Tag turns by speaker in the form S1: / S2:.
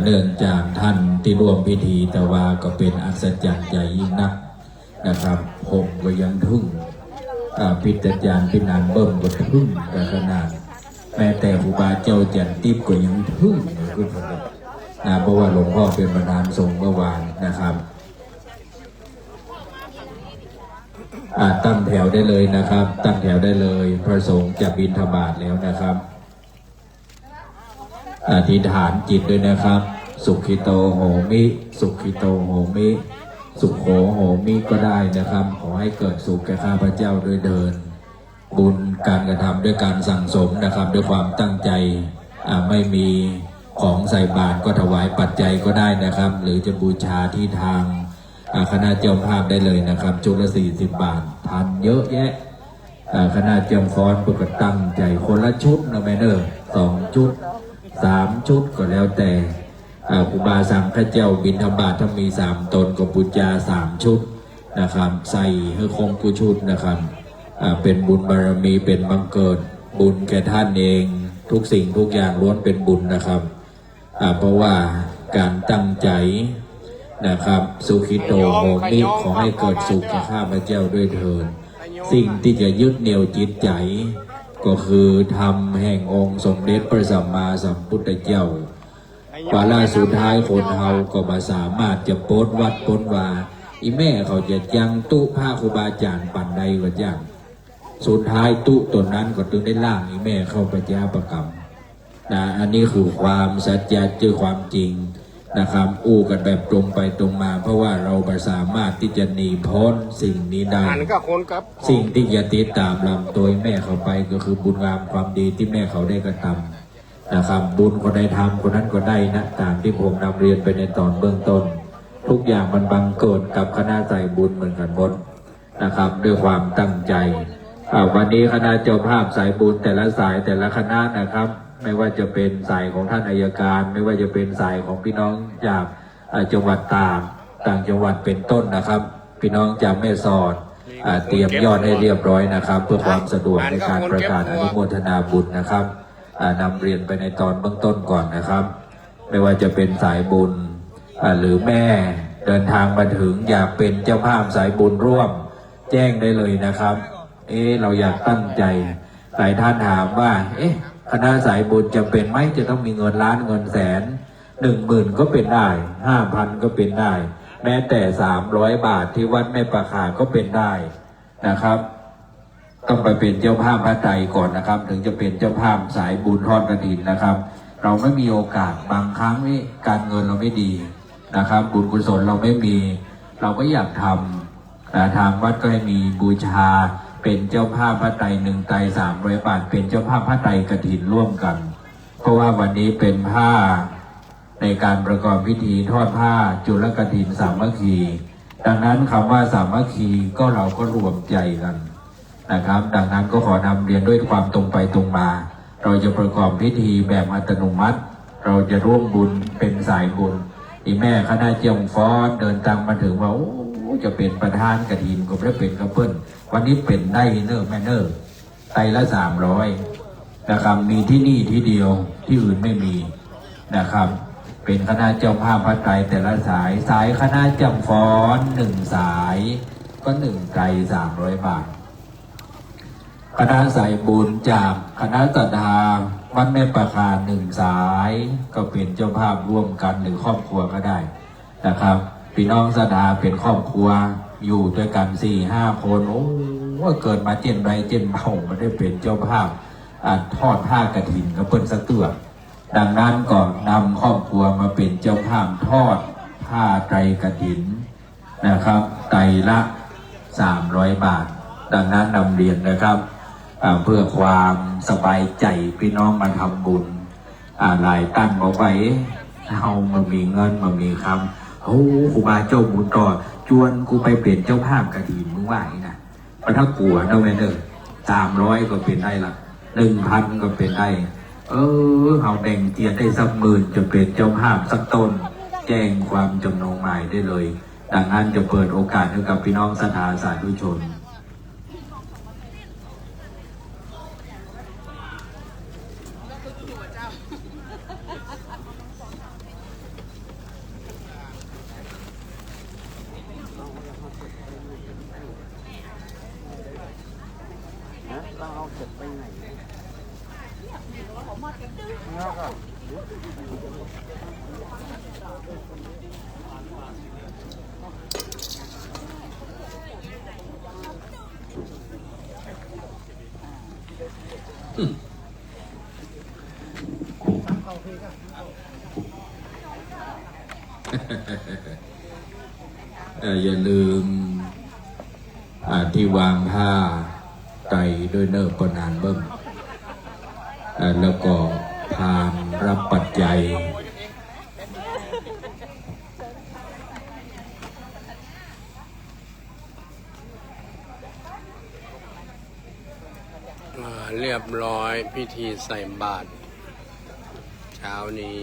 S1: เนื่องจากท่านที่ร่วมพิธีแต่ว่าก็เป็นอัศจรรย์ใจยิ่งนักนะครับผมก็ยังทึ่งพิจารณาพินานเบิ่มก็ทึ่งแต่ขนาดแม้แต่ครูบาเจ้าจันทิพย์ก็ยังทึ่งคือผมนะเพราะว่าหลวงพ่อเป็นประธานทรงเมื่อวานนะครับตั้งแถวได้เลยนะครับตั้งแถวได้เลยพระสงฆ์จะบิณฑบาตแล้วนะครับอธิษฐานจิตด้วยนะครับสุขิโตโหมิสุขิโตโหมิสุขโขโหมิก็ได้นะครับขอให้เกิดสุขแก่ข้าพเจ้าด้วยเดินบุญการกระทำด้วยการสั่งสมนะครับด้วยความตั้งใจไม่มีของใส่บาตรก็ถวายปัจจัยก็ได้นะครับหรือจะบูชาที่ทางคณะเจ้าภาพได้เลยนะครับชุดละ40 บาททานเยอะแยะคณะเจ้าฟ้อนปกติตั้งใจคนละชุดนะแม่เนอ2 ชุด3 ชุดก็แล้วแต่ครูบาสังฆเจ้าบิณฑบาตถ้ามี3 ตนก็บูชา3 ชุดนะครับใส่ให้คงกุชุดนะครับเป็นบุญบารมีเป็นบังเกิดบุญแก่ท่านเองทุกสิ่งทุกอย่างล้วนเป็นบุญนะครับเพราะว่าการตั้งใจนะครับสุขิโตโหมิขอให้เกิดสุขแก่ข้าพเจ้าด้วยเถิดสิ่งที่จะยึดเหนี่ยวจิตใจก็คือธรรมแห่งองค์สมเด็จพระสัมมาสัมพุทธเจ้าวาระสุดท้ายคนเฮาก็มาสามารถจะโพสวัดโพสวาอีแม่เขาจะยังตู้ผ้าครูบาอาจารย์ปันใดก็ยังสุดท้ายตู้ตนนั้นก็ตึงได้ล่างอีแม่เข้าไปแจ้ประกรรมนะอันนี้คือความสัจจะคือความจริงนะครับอู้กันแบบตรงไปตรงมาเพราะว่าเราไม่สามารถที่จะหนีพ้นสิ่งนี้ได้สิ่งที่จะติดตามลำตัวแม่เขาไปก็คือบุญงามความดีที่แม่เขาได้กระทำนะครับบุญคนใดทำคนนั้นก็ได้นะตามที่ผมนำเรียนไปในตอนเบื้องต้นทุกอย่างมันบังเกิดกับคณะใจบุญเหมือนกันหมดนะครับด้วยความตั้งใจวันนี้คณะเจ้าภาพสายบุญแต่ละสายแต่ละคณะนะครับไม่ว่าจะเป็นสายของท่านอัยการไม่ว่าจะเป็นสายของพี่น้องจากจังหวัดต่างจังหวัดเป็นต้นนะครับพี่น้องจากแม่สอดเตรียมยอดให้เรียบร้อยนะครับเพื่อความสะดวกในการประกาศอนุโมทนาบุญนะครับนำเรียนไปในตอนเบื้องต้นก่อนนะครับไม่ว่าจะเป็นสายบุญหรือแม่เดินทางมาถึงอยากเป็นเจ้าภาพสายบุญร่วมแจ้งได้เลยนะครับเราอยากตั้งใจหลายท่านถามว่าคณะสายบุญจะเป็นไหมจะต้องมีเงินล้านเงินแสน10,000ก็เป็นได้5,000ก็เป็นได้แม้แต่300 บาทที่วัดแม่ประคาก็เป็นได้นะครับต้องไปเป็นเจ้าภาพพระไตรก่อนนะครับถึงจะเป็นเจ้าภาพสายบุญทอดกฐินนะครับเราไม่มีโอกาสบางครั้งนี่การเงินเราไม่ดีนะครับบุญกุศลเราไม่มีเราก็อยากทำทางวัดก็ให้มีบูชาเป็นเจ้าภาพพระไตร1 ไตร300 บาทเป็นเจ้าภาพพระไตรกฐินร่วมกันเพราะว่าวันนี้เป็นผ้าในการประกอบพิธีทอดผ้าจุลกฐินสามัคคีดังนั้นคำว่าสามัคคีก็เราก็รวมใจกันนะครับดังนั้นก็ขอนำเรียนด้วยความตรงไปตรงมาเราจะประกอบพิธีแบบอัตโนมัติเราจะร่วมบุญเป็นสายบุญที่แม่คณะเจียงฟ้อนเดินทางมาถึงว่าจะเป็นประธานกฐินก็ไม่ได้เป็นกระเพิ่นวันนี้เป็นได้เนอร์แม่เนอร์ไตรละ300นะครับมีที่นี่ที่เดียวที่อื่นไม่มีนะครับเป็นคณะเจ้าภาพพระไตรแต่ละสายคณะเจ้าฟ้อน1 สายก็1 ไตร300 บาทคณะสายบุญจากคณะศรัทธาวัดแม่ประคา1 สายก็เป็นเจ้าภาพร่วมกันหรือครอบครัวก็ได้นะครับพี่น้องศรัทธาเป็นครอบครัวอยู่ด้วยกัน4-5 คนว่าเกิดมาเจนไรเจนเมาไม่ได้เป็นเจ้าภาพทอดผ้ากฐินก็เปิ้นสักเตือดังนั้นก็นำครอบครัวมาเป็นเจ้าภาพทอดผ้าไตรกฐินนะครับไตรละ300 บาทดังนั้นนำเรียนนะครับเพื่อความสบายใจพี่น้องมาทำบุญหลายตั้งบอกไว้เอามามีเงินมามีคำครูบาเจ้าบุญต่อจวนกูไปเปลี่ยนเจ้าภาพกฐินมึงว่านะมันถ้ากลัวนะแม่เนอ300ก็เป็นได้ละ1,000ก็เป็นได้เอาแบ่งเจียนได้สัก10,000จะเป็นเจ้าภาพสักต้นแจ้งความจำนงหมายได้เลยดังนั้นจะเปิดโอกาสให้กับพี่น้องศรัทธาสาธุชน อย่าลืมที่วางผ้าไตรด้วยเนิบก็นานเบิ่มแล้วก็พานรับปัจจัย
S2: เรียบร้อยพิธีใส่บาตรเช้านี้